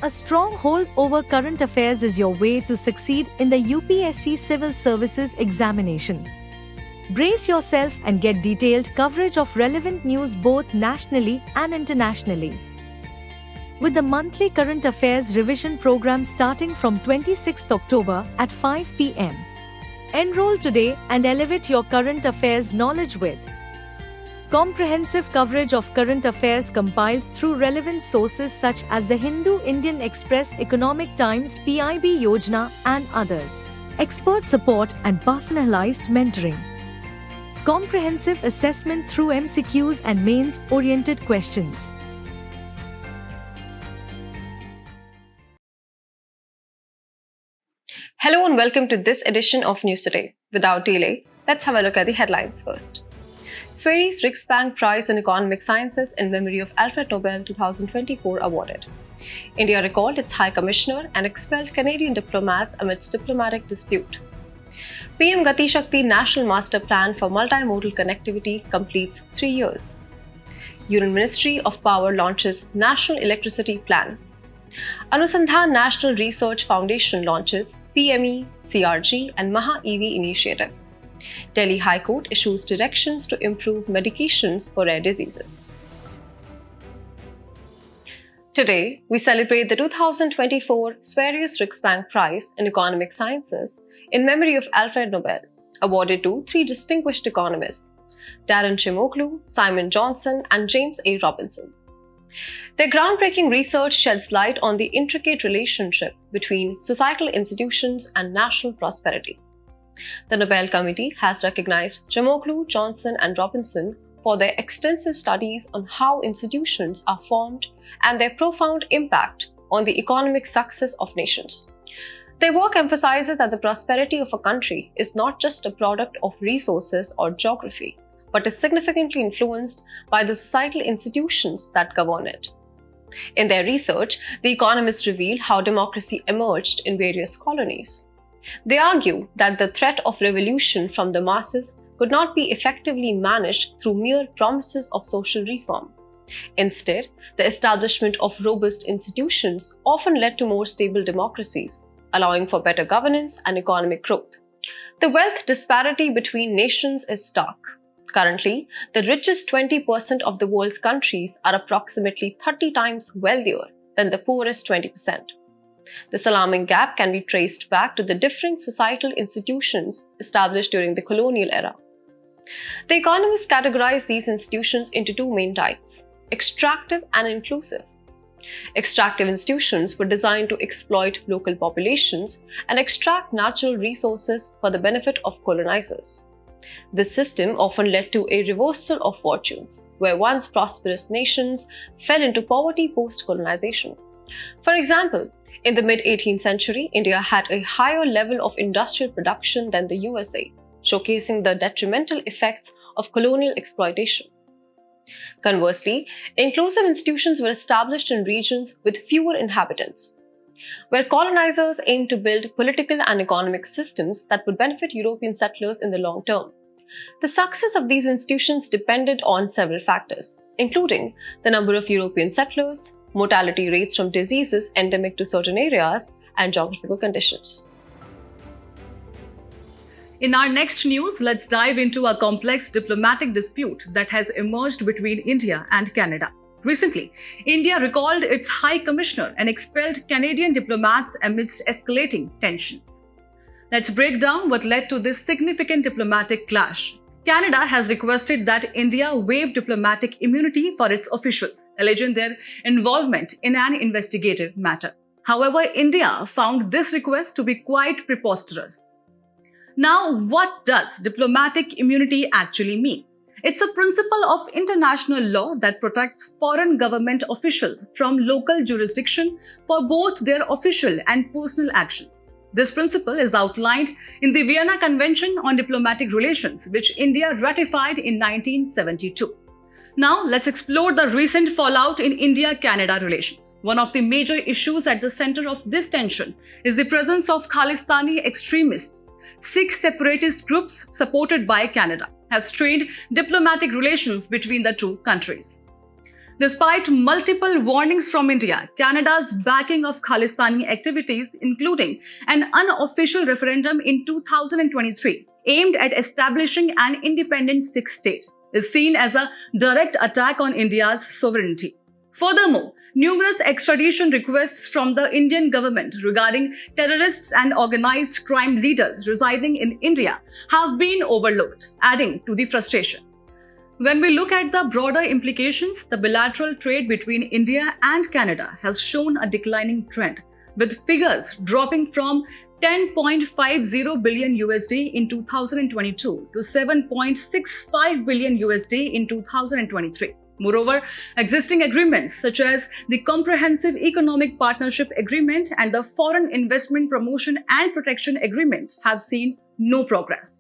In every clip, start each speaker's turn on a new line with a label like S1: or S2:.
S1: A strong hold over current affairs is your way to succeed in the UPSC Civil Services examination. Brace yourself and get detailed coverage of relevant news both nationally and internationally. With the monthly current affairs revision program starting from 26th October at 5 p.m. Enroll today and elevate your current affairs knowledge with comprehensive coverage of current affairs compiled through relevant sources such as the Hindu, Indian Express, Economic Times, PIB Yojana, and others. Expert support and personalized mentoring. Comprehensive assessment through MCQs and mains-oriented questions.
S2: Hello and welcome to this edition of News Today. Without delay, let's have a look at the headlines first. Swedish Riksbank Prize in Economic Sciences in memory of Alfred Nobel 2024 awarded. India recalled its High Commissioner and expelled Canadian diplomats amidst diplomatic dispute. PM GatiShakti National Master Plan for Multimodal Connectivity completes 3 years. Union Ministry of Power launches National Electricity Plan. Anusandhan National Research Foundation launches PMECRG and MAHA-EV initiative. Delhi High Court issues directions to improve medications for rare diseases. Today, we celebrate the 2024 Swedish Riksbank Prize in Economic Sciences in memory of Alfred Nobel, awarded to 3 distinguished economists, Darren Acemoglu, Simon Johnson, and James A. Robinson. Their groundbreaking research sheds light on the intricate relationship between societal institutions and national prosperity. The Nobel Committee has recognized Acemoglu, Johnson, and Robinson for their extensive studies on how institutions are formed and their profound impact on the economic success of nations. Their work emphasizes that the prosperity of a country is not just a product of resources or geography, but is significantly influenced by the societal institutions that govern it. In their research, the economists reveal how democracy emerged in various colonies. They argue that the threat of revolution from the masses could not be effectively managed through mere promises of social reform. Instead, the establishment of robust institutions often led to more stable democracies, allowing for better governance and economic growth. The wealth disparity between nations is stark. Currently, the richest 20% of the world's countries are approximately 30 times wealthier than the poorest 20%. This alarming gap can be traced back to the different societal institutions established during the colonial era. The economists categorize these institutions into 2 main types: extractive and inclusive. Extractive institutions were designed to exploit local populations and extract natural resources for the benefit of colonizers. This system often led to a reversal of fortunes, where once prosperous nations fell into poverty post-colonization. For example, in the mid-18th century, India had a higher level of industrial production than the USA, showcasing the detrimental effects of colonial exploitation. Conversely, inclusive institutions were established in regions with fewer inhabitants, where colonizers aimed to build political and economic systems that would benefit European settlers in the long term. The success of these institutions depended on several factors, including the number of European settlers, mortality rates from diseases endemic to certain areas, and geographical conditions.
S3: In our next news, let's dive into a complex diplomatic dispute that has emerged between India and Canada. Recently, India recalled its High Commissioner and expelled Canadian diplomats amidst escalating tensions. Let's break down what led to this significant diplomatic clash. Canada has requested that India waive diplomatic immunity for its officials, alleging their involvement in an investigative matter. However, India found this request to be quite preposterous. Now, what does diplomatic immunity actually mean? It's a principle of international law that protects foreign government officials from local jurisdiction for both their official and personal actions. This principle is outlined in the Vienna Convention on Diplomatic Relations, which India ratified in 1972. Now, let's explore the recent fallout in India-Canada relations. One of the major issues at the center of this tension is the presence of Khalistani extremists. 6 separatist groups supported by Canada have strained diplomatic relations between the 2 countries. Despite multiple warnings from India, Canada's backing of Khalistani activities, including an unofficial referendum in 2023 aimed at establishing an independent Sikh state, is seen as a direct attack on India's sovereignty. Furthermore, numerous extradition requests from the Indian government regarding terrorists and organized crime leaders residing in India have been overlooked, adding to the frustration. When we look at the broader implications, the bilateral trade between India and Canada has shown a declining trend, with figures dropping from $10.50 billion in 2022 to $7.65 billion in 2023. Moreover, existing agreements such as the Comprehensive Economic Partnership Agreement and the Foreign Investment Promotion and Protection Agreement have seen no progress.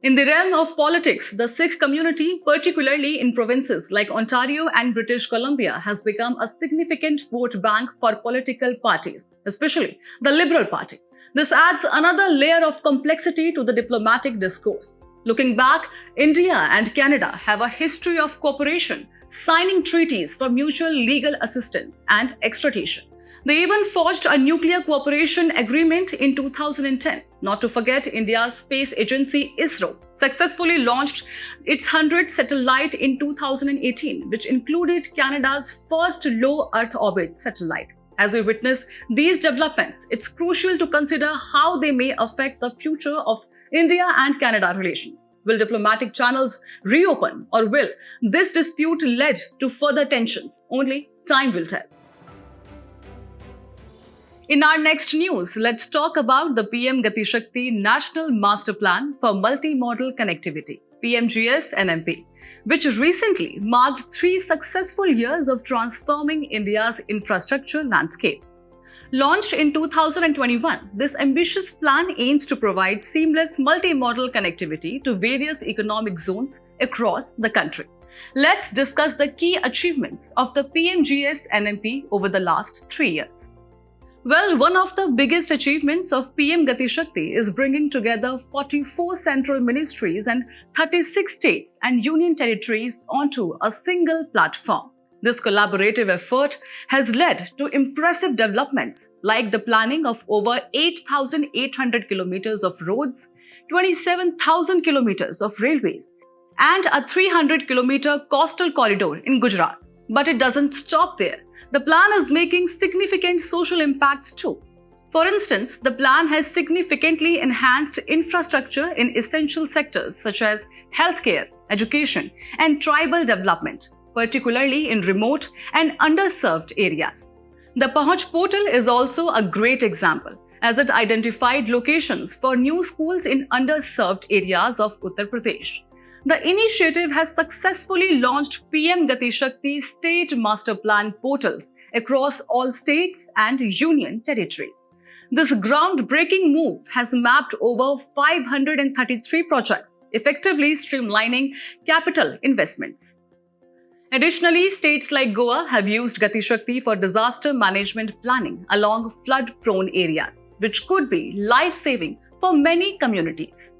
S3: In the realm of politics, the Sikh community, particularly in provinces like Ontario and British Columbia, has become a significant vote bank for political parties, especially the Liberal Party. This adds another layer of complexity to the diplomatic discourse. Looking back, India and Canada have a history of cooperation, signing treaties for mutual legal assistance and extradition. They even forged a nuclear cooperation agreement in 2010. Not to forget, India's space agency ISRO successfully launched its 100th satellite in 2018, which included Canada's first low Earth orbit satellite. As we witness these developments, it's crucial to consider how they may affect the future of India and Canada relations. Will diplomatic channels reopen, or will this dispute lead to further tensions? Only time will tell. In our next news, let's talk about the PM GatiShakti National Master Plan for Multimodal Connectivity, PMGS and MP, which recently marked 3 successful years of transforming India's infrastructure landscape. Launched in 2021, this ambitious plan aims to provide seamless multimodal connectivity to various economic zones across the country. Let's discuss the key achievements of the PMGS and MP over the last 3 years. Well, one of the biggest achievements of PM GatiShakti is bringing together 44 central ministries and 36 states and union territories onto a single platform. This collaborative effort has led to impressive developments like the planning of over 8,800 kilometers of roads, 27,000 kilometers of railways, and a 300-kilometer coastal corridor in Gujarat. But it doesn't stop there. The plan is making significant social impacts too. For instance, the plan has significantly enhanced infrastructure in essential sectors such as healthcare, education, and tribal development, particularly in remote and underserved areas. The Pahunch portal is also a great example, as it identified locations for new schools in underserved areas of Uttar Pradesh. The initiative has successfully launched PM GatiShakti State Master Plan portals across all states and union territories. This groundbreaking move has mapped over 533 projects, effectively streamlining capital investments. Additionally, states like Goa have used GatiShakti for disaster management planning along flood-prone areas, which could be life-saving for many communities.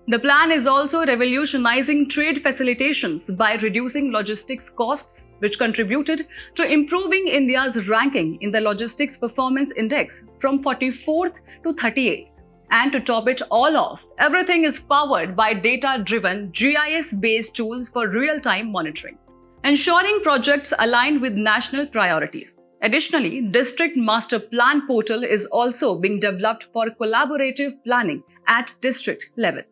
S3: The plan is also revolutionizing trade facilitations by reducing logistics costs, which contributed to improving India's ranking in the Logistics Performance Index from 44th to 38th. And to top it all off, everything is powered by data-driven, GIS-based tools for real-time monitoring, ensuring projects align with national priorities. Additionally, District Master Plan portal is also being developed for collaborative planning at district level.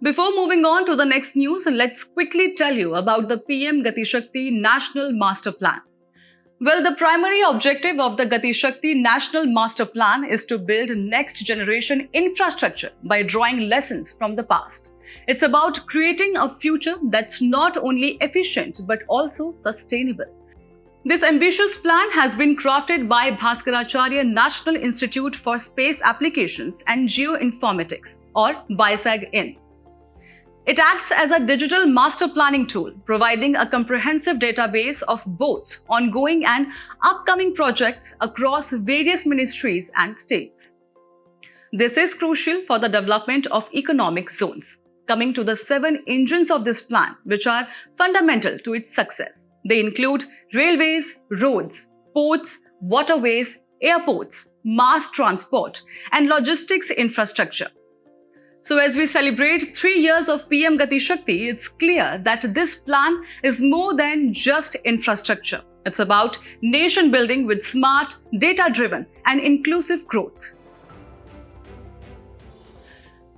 S3: Before moving on to the next news, let's quickly tell you about the PM GatiShakti National Master Plan. Well, the primary objective of the GatiShakti National Master Plan is to build next-generation infrastructure by drawing lessons from the past. It's about creating a future that's not only efficient but also sustainable. This ambitious plan has been crafted by Bhaskaracharya National Institute for Space Applications and Geoinformatics, or BISAG-IN. It acts as a digital master planning tool, providing a comprehensive database of both ongoing and upcoming projects across various ministries and states. This is crucial for the development of economic zones. Coming to the 7 engines of this plan, which are fundamental to its success. They include railways, roads, ports, waterways, airports, mass transport, and logistics infrastructure. So as we celebrate 3 years of PM GatiShakti, it's clear that this plan is more than just infrastructure. It's about nation building with smart, data-driven, and inclusive growth.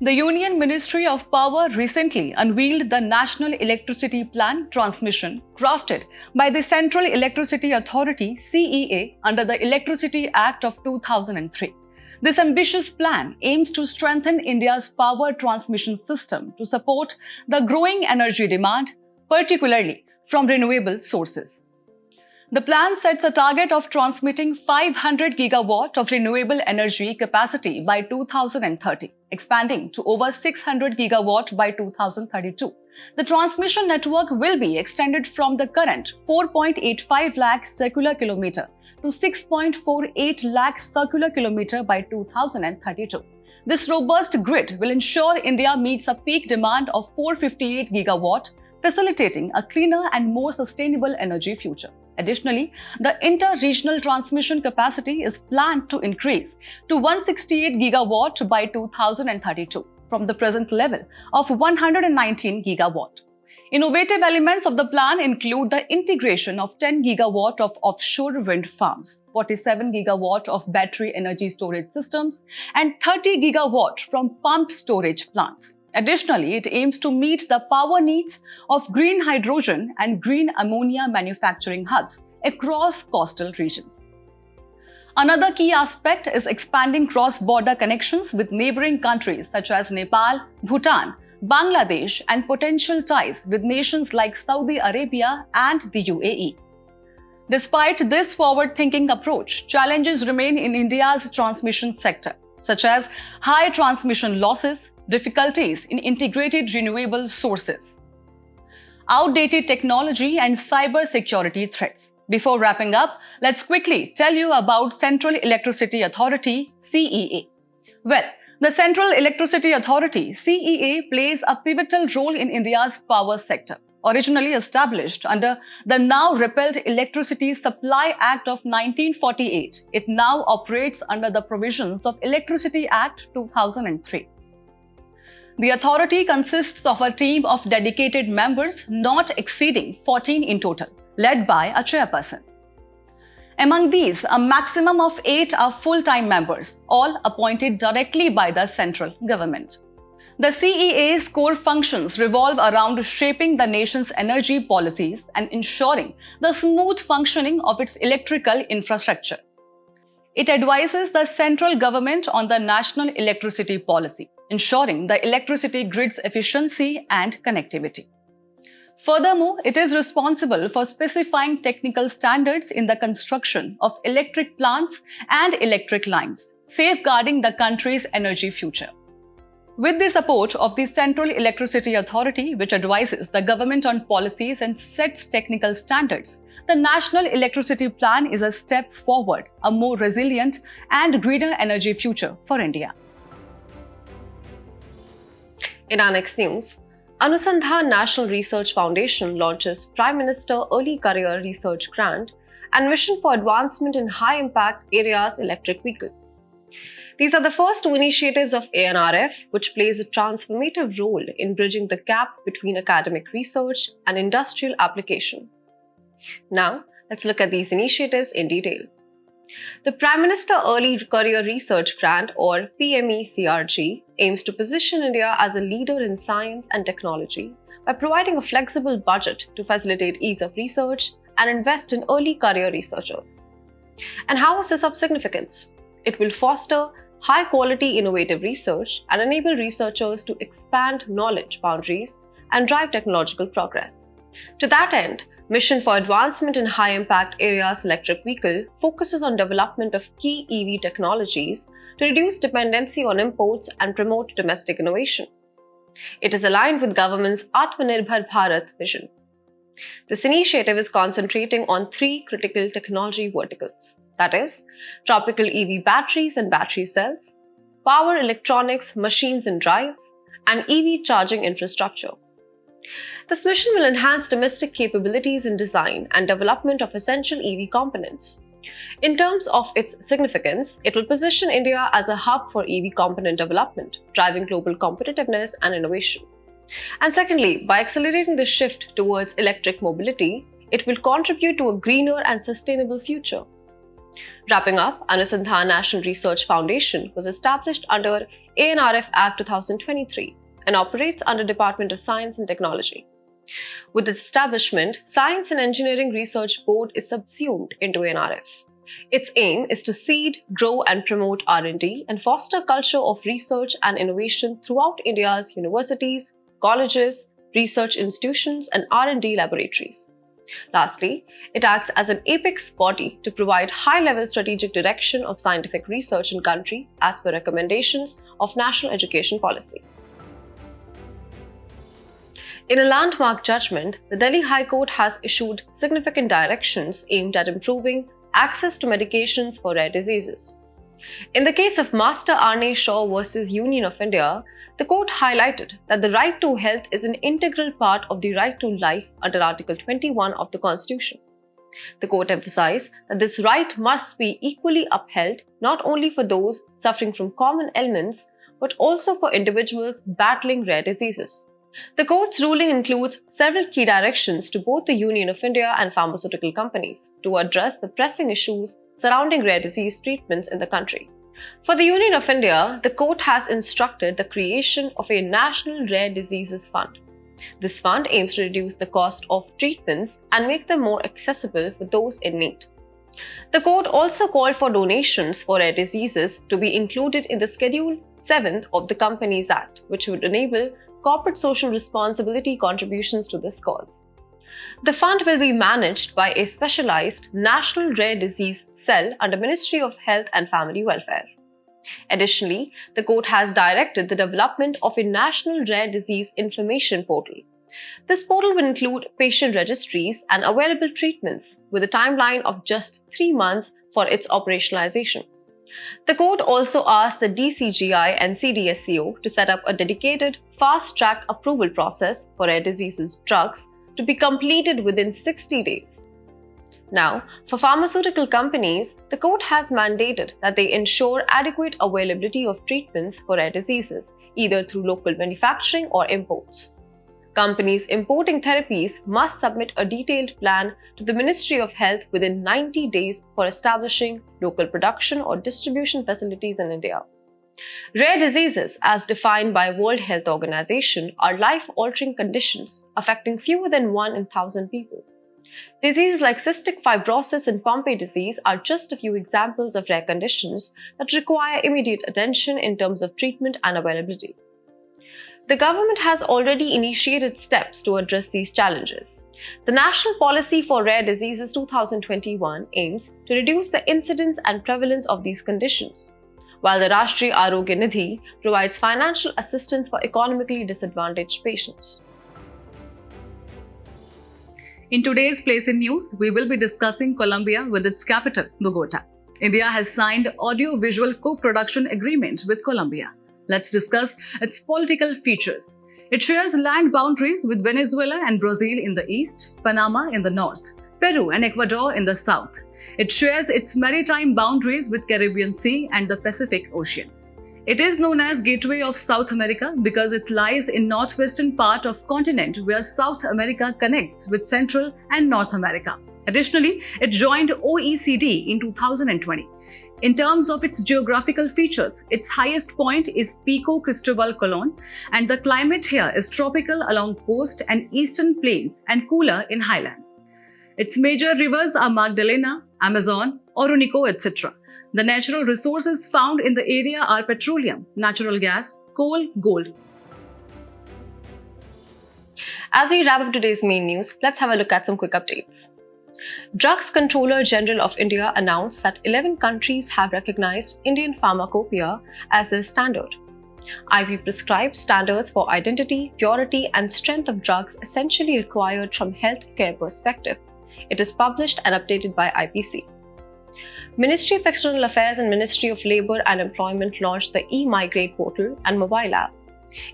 S3: The Union Ministry of Power recently unveiled the National Electricity Plan Transmission, crafted by the Central Electricity Authority (CEA) under the Electricity Act of 2003. This ambitious plan aims to strengthen India's power transmission system to support the growing energy demand, particularly from renewable sources. The plan sets a target of transmitting 500 gigawatt of renewable energy capacity by 2030, expanding to over 600 gigawatt by 2032. The transmission network will be extended from the current 4.85 lakh circular kilometer to 6.48 lakh circular kilometer by 2032. This robust grid will ensure India meets a peak demand of 458 gigawatt, facilitating a cleaner and more sustainable energy future. Additionally, the inter-regional transmission capacity is planned to increase to 168 gigawatt by 2032 from the present level of 119 gigawatt. Innovative elements of the plan include the integration of 10 gigawatt of offshore wind farms, 47 gigawatt of battery energy storage systems, and 30 gigawatt from pump storage plants. Additionally, it aims to meet the power needs of green hydrogen and green ammonia manufacturing hubs across coastal regions. Another key aspect is expanding cross-border connections with neighboring countries such as Nepal, Bhutan, Bangladesh, and potential ties with nations like Saudi Arabia and the UAE. Despite this forward-thinking approach, challenges remain in India's transmission sector, such as high transmission losses, difficulties in integrated renewable sources, outdated technology, and cyber-security threats. Before wrapping up, let's quickly tell you about Central Electricity Authority (CEA). Well, the Central Electricity Authority (CEA) plays a pivotal role in India's power sector. Originally established under the now repealed Electricity Supply Act of 1948, it now operates under the provisions of Electricity Act 2003. The authority consists of a team of dedicated members not exceeding 14 in total, led by a chairperson. Among these, a maximum of 8 are full-time members, all appointed directly by the central government. The CEA's core functions revolve around shaping the nation's energy policies and ensuring the smooth functioning of its electrical infrastructure. It advises the central government on the national electricity policy, ensuring the electricity grid's efficiency and connectivity. Furthermore, it is responsible for specifying technical standards in the construction of electric plants and electric lines, safeguarding the country's energy future. With the support of the Central Electricity Authority, which advises the government on policies and sets technical standards, the National Electricity Plan is a step forward, a more resilient and greener energy future for India.
S2: In our next news, Anusandhan National Research Foundation launches Prime Minister Early Career Research Grant and Mission for Advancement in High Impact Areas Electric Vehicle. These are the first two initiatives of ANRF, which plays a transformative role in bridging the gap between academic research and industrial application. Now, let's look at these initiatives in detail. The Prime Minister Early Career Research Grant, or PMECRG, aims to position India as a leader in science and technology by providing a flexible budget to facilitate ease of research and invest in early career researchers. And how is this of significance? It will foster high-quality innovative research and enable researchers to expand knowledge boundaries and drive technological progress. To that end, Mission for Advancement in High Impact Areas Electric Vehicle focuses on development of key EV technologies to reduce dependency on imports and promote domestic innovation. It is aligned with government's Atmanirbhar Bharat vision. This initiative is concentrating on 3 critical technology verticals, that is, tropical EV batteries and battery cells, power electronics, machines and drives, and EV charging infrastructure. This mission will enhance domestic capabilities in design and development of essential EV components. In terms of its significance, it will position India as a hub for EV component development, driving global competitiveness and innovation. And secondly, by accelerating the shift towards electric mobility, it will contribute to a greener and sustainable future. Wrapping up, Anusandhan National Research Foundation was established under ANRF Act 2023 and operates under Department of Science and Technology. With its establishment, Science and Engineering Research Board is subsumed into ANRF. Its aim is to seed, grow and promote R&D and foster a culture of research and innovation throughout India's universities, colleges, research institutions and R&D laboratories. Lastly, it acts as an apex body to provide high-level strategic direction of scientific research in country as per recommendations of National Education Policy. In a landmark judgment, the Delhi High Court has issued significant directions aimed at improving access to medications for rare diseases. In the case of Master R.N. Shaw versus Union of India, the court highlighted that the right to health is an integral part of the right to life under Article 21 of the Constitution. The court emphasized that this right must be equally upheld not only for those suffering from common ailments but also for individuals battling rare diseases. The court's ruling includes several key directions to both the Union of India and pharmaceutical companies to address the pressing issues surrounding rare disease treatments in the country. For the Union of India, the court has instructed the creation of a National Rare Diseases Fund. This fund aims to reduce the cost of treatments and make them more accessible for those in need. The court also called for donations for rare diseases to be included in the Schedule 7th of the Companies Act, which would enable corporate social responsibility contributions to this cause. The fund will be managed by a specialized National Rare Disease Cell under Ministry of Health and Family Welfare. Additionally, the court has directed the development of a National Rare Disease Information Portal. This portal will include patient registries and available treatments with a timeline of just 3 months for its operationalization. The court also asked the DCGI and CDSCO to set up a dedicated fast-track approval process for rare diseases drugs to be completed within 60 days. Now, for pharmaceutical companies, the court has mandated that they ensure adequate availability of treatments for rare diseases, either through local manufacturing or imports. Companies importing therapies must submit a detailed plan to the Ministry of Health within 90 days for establishing local production or distribution facilities in India. Rare diseases, as defined by World Health Organization, are life-altering conditions affecting fewer than 1 in 1,000 people. Diseases like cystic fibrosis and Pompe disease are just a few examples of rare conditions that require immediate attention in terms of treatment and availability. The government has already initiated steps to address these challenges. The National Policy for Rare Diseases 2021 aims to reduce the incidence and prevalence of these conditions, while the Rashtriya Arogya Nidhi provides financial assistance for economically disadvantaged patients.
S3: In today's Place in News, we will be discussing Colombia with its capital, Bogotá. India has signed audio-visual co-production agreement with Colombia. Let's discuss its political features. It shares land boundaries with Venezuela and Brazil in the east, Panama in the north, Peru and Ecuador in the south. It shares its maritime boundaries with Caribbean Sea and the Pacific Ocean. It is known as Gateway of South America because it lies in northwestern part of continent where South America connects with Central and North America. Additionally, it joined OECD in 2020. In terms of its geographical features, its highest point is Pico Cristobal Colon, and the climate here is tropical along coast and eastern plains and cooler in highlands. Its major rivers are Magdalena, Amazon, Orinoco, etc. The natural resources found in the area are petroleum, natural gas, coal, gold.
S2: As we wrap up today's main news, let's have a look at some quick updates. Drugs Controller General of India announced that 11 countries have recognized Indian pharmacopoeia as their standard. IV prescribed standards for identity, purity, and strength of drugs essentially required from healthcare perspective. It is published and updated by IPC. Ministry of External Affairs and Ministry of Labour and Employment launched the e-Migrate portal and mobile app.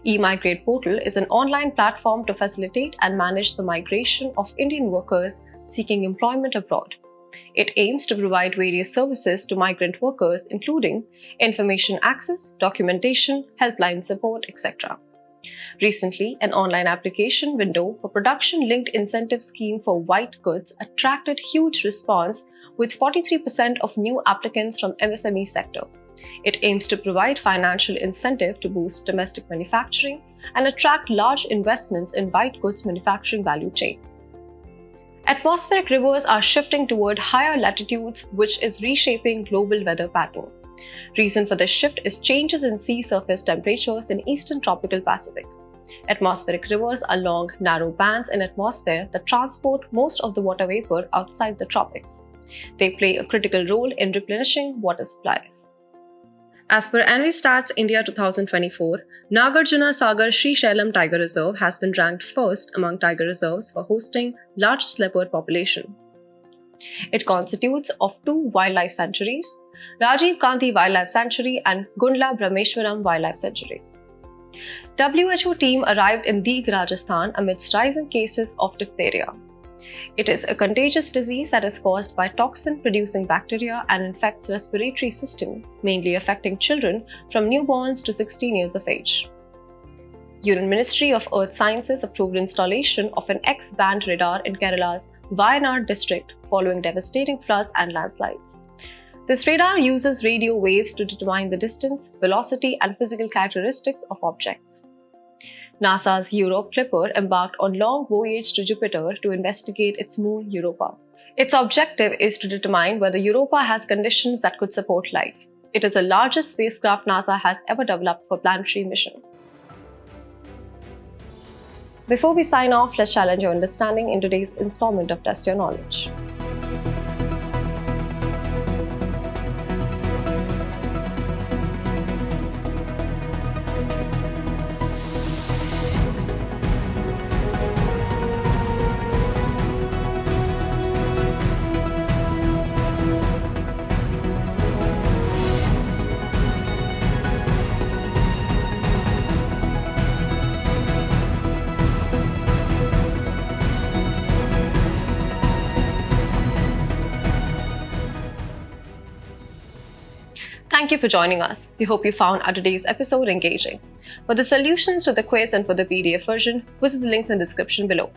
S2: eMigrate portal is an online platform to facilitate and manage the migration of Indian workers seeking employment abroad. It aims to provide various services to migrant workers, including information access, documentation, helpline support, etc. Recently, an online application window for production-linked incentive scheme for white goods attracted huge response, with 43% of new applicants from MSME sector. It aims to provide financial incentive to boost domestic manufacturing and attract large investments in white goods manufacturing value chain. Atmospheric rivers are shifting toward higher latitudes, which is reshaping global weather pattern. Reason for this shift is changes in sea surface temperatures in eastern tropical Pacific. Atmospheric rivers are long, narrow bands in atmosphere that transport most of the water vapor outside the tropics. They play a critical role in replenishing water supplies. As per Envistats India 2024, Nagarjuna Sagar Sri Shailam Tiger Reserve has been ranked first among tiger reserves for hosting largest leopard population. It constitutes of 2 wildlife sanctuaries, Rajiv Gandhi Wildlife Sanctuary and Gundla Brahmeshwaram Wildlife Sanctuary. WHO team arrived in Deeg, Rajasthan amidst rising cases of diphtheria. It is a contagious disease that is caused by toxin-producing bacteria and infects respiratory system, mainly affecting children from newborns to 16 years of age. Union Ministry of Earth Sciences approved installation of an X-band radar in Kerala's Wayanad district following devastating floods and landslides. This radar uses radio waves to determine the distance, velocity, and physical characteristics of objects. NASA's Europe Clipper embarked on long voyage to Jupiter to investigate its moon Europa. Its objective is to determine whether Europa has conditions that could support life. It is the largest spacecraft NASA has ever developed for planetary mission. Before we sign off, let's challenge your understanding in today's installment of Test Your Knowledge. Thank you for joining us. We hope you found our today's episode engaging. For the solutions to the quiz and for the PDF version, visit the links in the description below.